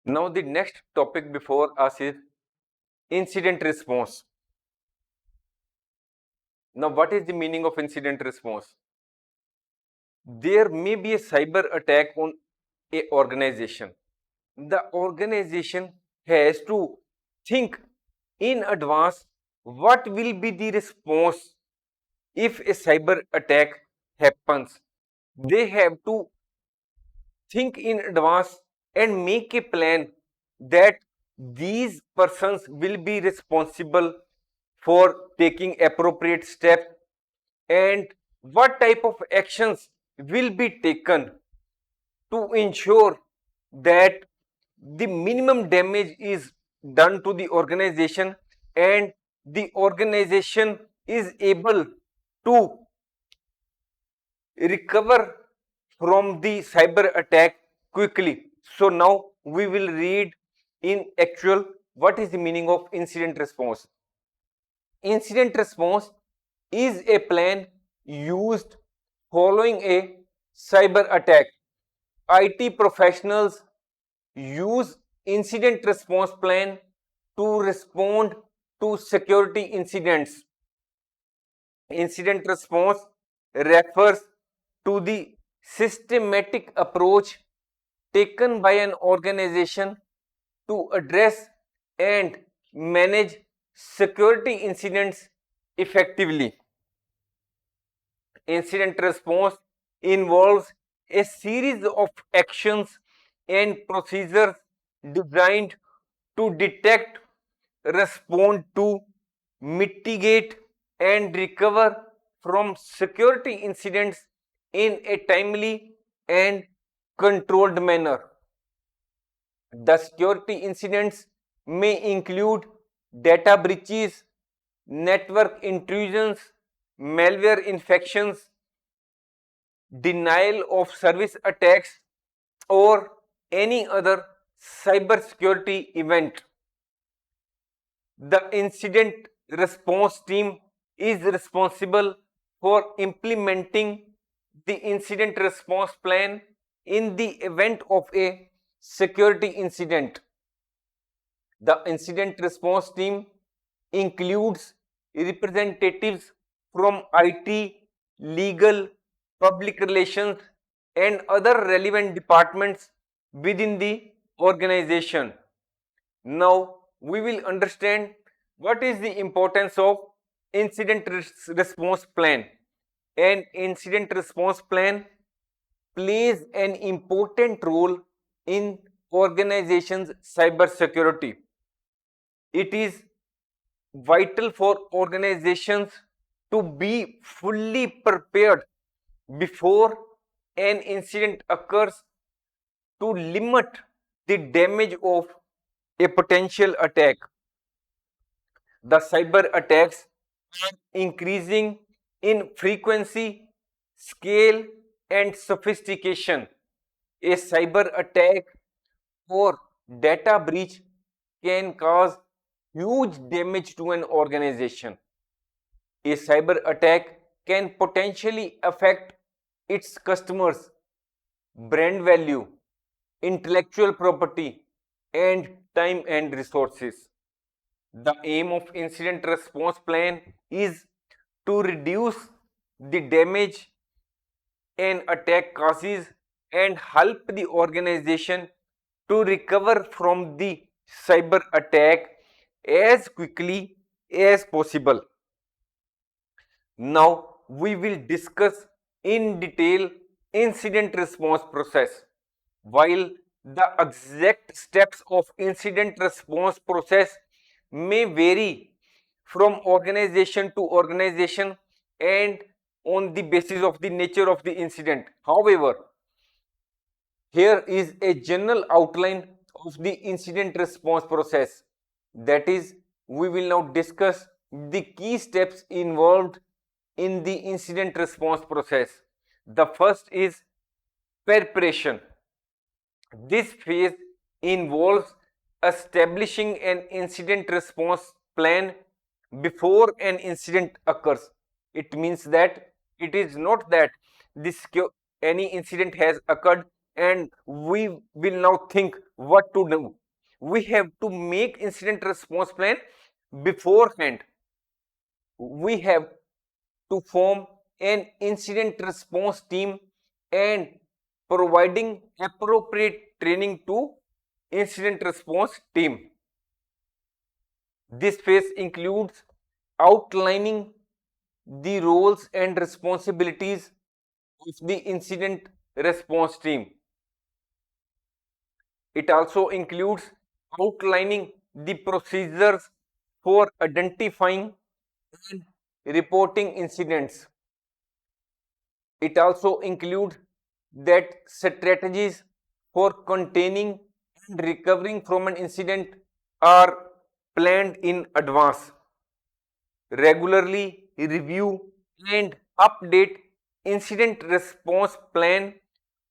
Now the next topic before us is incident response. Now what is the meaning of incident response? There may be a cyber attack on a organization. The organization has to think in advance what will be the response if a cyber attack happens. They have to think in advance and make a plan that these persons will be responsible for taking appropriate steps and what type of actions will be taken to ensure that the minimum damage is done to the organization and the organization is able to recover from the cyber attack quickly. So now we will read in actual what is the meaning of incident response. Incident response is a plan used following a cyber attack. IT professionals use incident response plan to respond to security incidents. Incident response refers to the systematic approach taken by an organization to address and manage security incidents effectively. Incident response involves a series of actions and procedures designed to detect, respond to, mitigate, and recover from security incidents in a timely and controlled manner. The security incidents may include data breaches, network intrusions, malware infections, denial of service attacks, or any other cybersecurity event. The incident response team is responsible for implementing the incident response plan in the event of a security incident. The incident response team includes representatives from IT, legal, public relations, and other relevant departments within the organization. Now we will understand what is the importance of incident response plan. An incident response plan plays an important role in organizations' cyber security. It is vital for organizations to be fully prepared before an incident occurs to limit the damage of a potential attack. The cyber attacks are increasing in frequency, scale, and sophistication. A cyber attack or data breach can cause huge damage to an organization. A cyber attack can potentially affect its customers, brand value, intellectual property, and time and resources. The aim of incident response plan is to reduce the damage an attack causes and help the organization to recover from the cyber attack as quickly as possible. Now we will discuss in detail incident response process. While the exact steps of incident response process may vary from organization to organization and on the basis of the nature of the incident. However, here is a general outline of the incident response process. That is, we will now discuss the key steps involved in the incident response process. The first is preparation. This phase involves establishing an incident response plan before an incident occurs. It means that it is not that this any incident has occurred and we will now think what to do. We have to make incident response plan beforehand. We have to form an incident response team and providing appropriate training to incident response team. This phase includes outlining the roles and responsibilities of the incident response team. It also includes outlining the procedures for identifying and reporting incidents. It also includes that strategies for containing and recovering from an incident are planned in advance. Regularly review and update incident response plan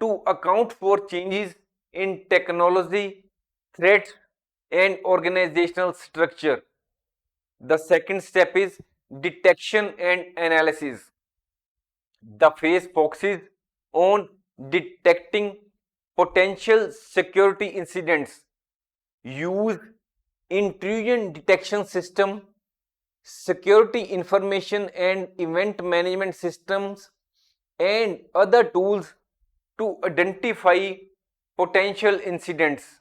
to account for changes in technology, threats, and organizational structure. The second step is detection and analysis. The phase focuses on detecting potential security incidents. Use intrusion detection system, security information and event management systems, and other tools to identify potential incidents.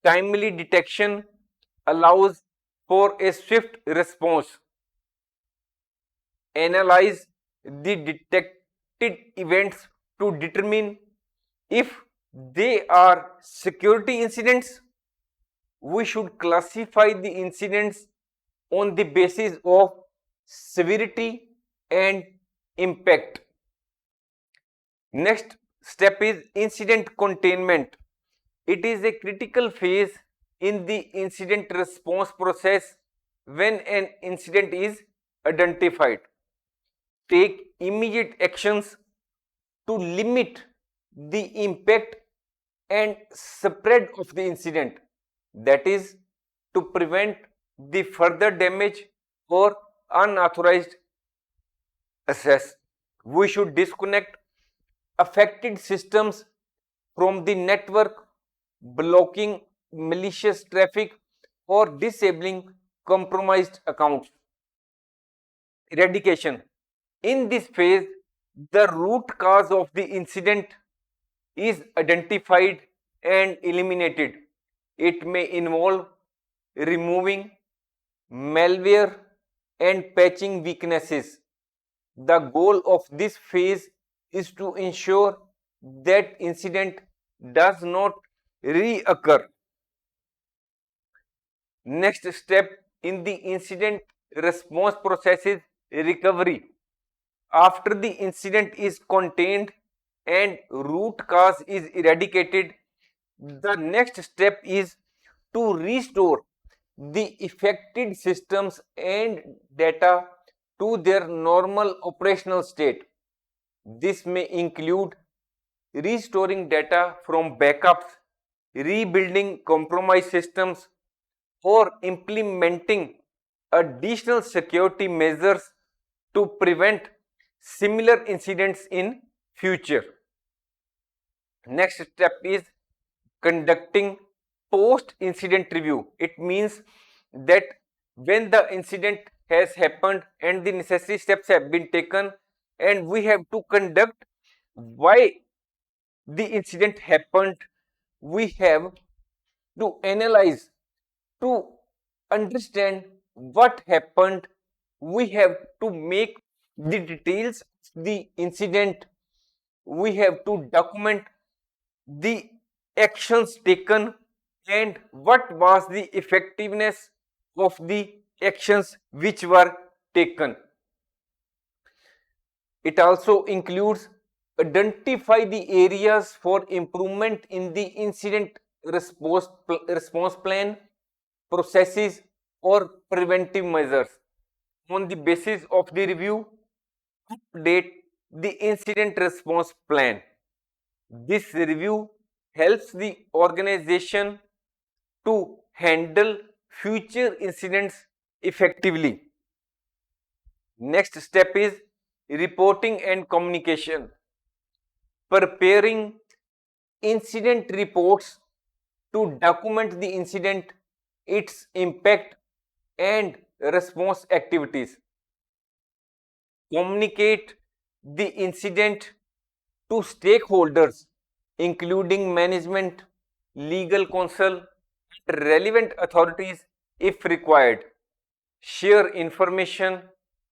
Timely detection allows for a swift response. Analyze the detected events to determine if they are security incidents. We should classify the incidents on the basis of severity and impact. Next step is incident containment. It is a critical phase in the incident response process. When an incident is identified, take immediate actions to limit the impact and spread of the incident, that is, to prevent the further damage or unauthorized access. We should disconnect affected systems from the network, blocking malicious traffic or disabling compromised accounts. Eradication. In this phase, the root cause of the incident is identified and eliminated. It may involve removing malware and patching weaknesses. The goal of this phase is to ensure that incident does not reoccur. Next step in the incident response process is recovery. After the incident is contained and root cause is eradicated, the next step is to restore the affected systems and data to their normal operational state. This may include restoring data from backups, rebuilding compromised systems, or implementing additional security measures to prevent similar incidents in future. Next step is conducting post incident review. It means that when the incident has happened and the necessary steps have been taken, and we have to conduct why the incident happened, we have to analyze, to understand what happened. We have to make the details of the incident. We have to document the actions taken and what was the effectiveness of the actions which were taken. It also includes identify the areas for improvement in the incident response plan, processes, or preventive measures. On the basis of the review, update the incident response plan. This review helps the organization to handle future incidents effectively. Next step is reporting and communication. Preparing incident reports to document the incident, its impact, and response activities. Communicate the incident to stakeholders, including management, legal counsel, relevant authorities if required. Share information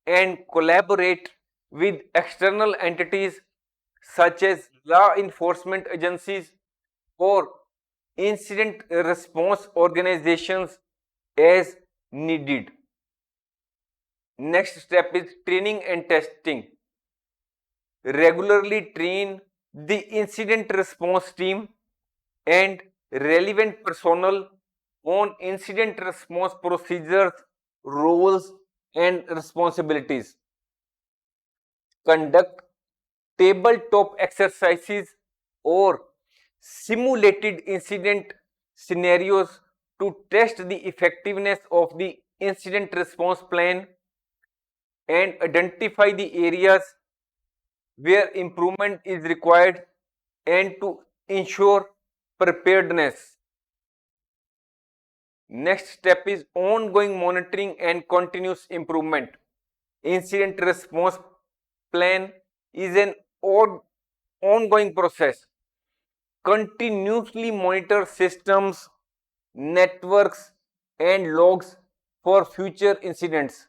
and collaborate with external entities such as law enforcement agencies or incident response organizations as needed. Next step is training and testing. Regularly train the incident response team and relevant personnel on incident response procedures, roles, and responsibilities. Conduct tabletop exercises or simulated incident scenarios to test the effectiveness of the incident response plan and identify the areas where improvement is required and to ensure preparedness. Next step is ongoing monitoring and continuous improvement. Incident response plan is an ongoing process. Continuously monitor systems, networks, and logs for future incidents.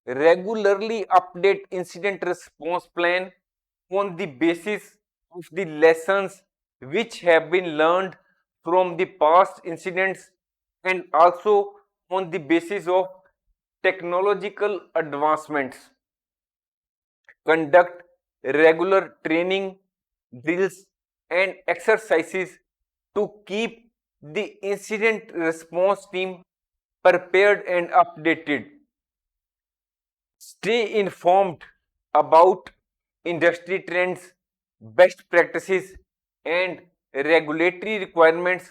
Regularly update incident response plan on the basis of the lessons which have been learned from the past incidents and also on the basis of technological advancements. Conduct regular training, drills, and exercises to keep the incident response team prepared and updated. Stay informed about industry trends, best practices, and regulatory requirements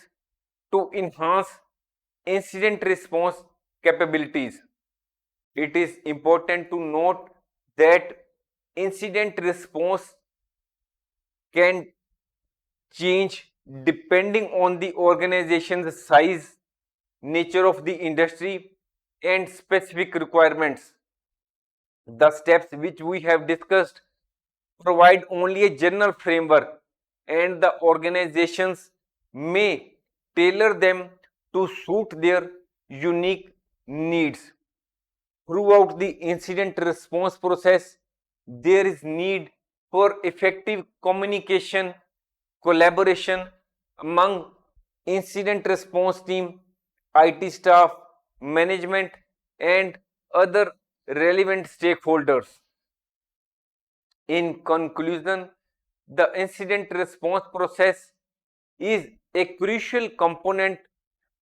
to enhance incident response capabilities. It is important to note that incident response can change depending on the organization's size, nature of the industry, and specific requirements. The steps which we have discussed provide only a general framework, and the organizations may tailor them to suit their unique needs. Throughout the incident response process, there is need for effective communication, collaboration among incident response team, IT staff, management, and other relevant stakeholders. In conclusion, the incident response process is a crucial component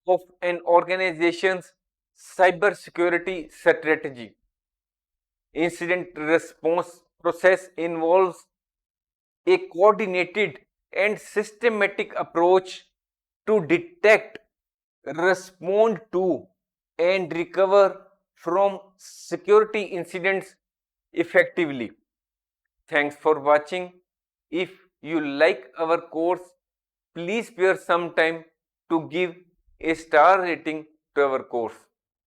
of an organization's cybersecurity strategy. Incident response process involves a coordinated and systematic approach to detect, respond to, and recover from security incidents effectively. Thanks for watching. If you like our course, please spare some time to give a star rating to our course.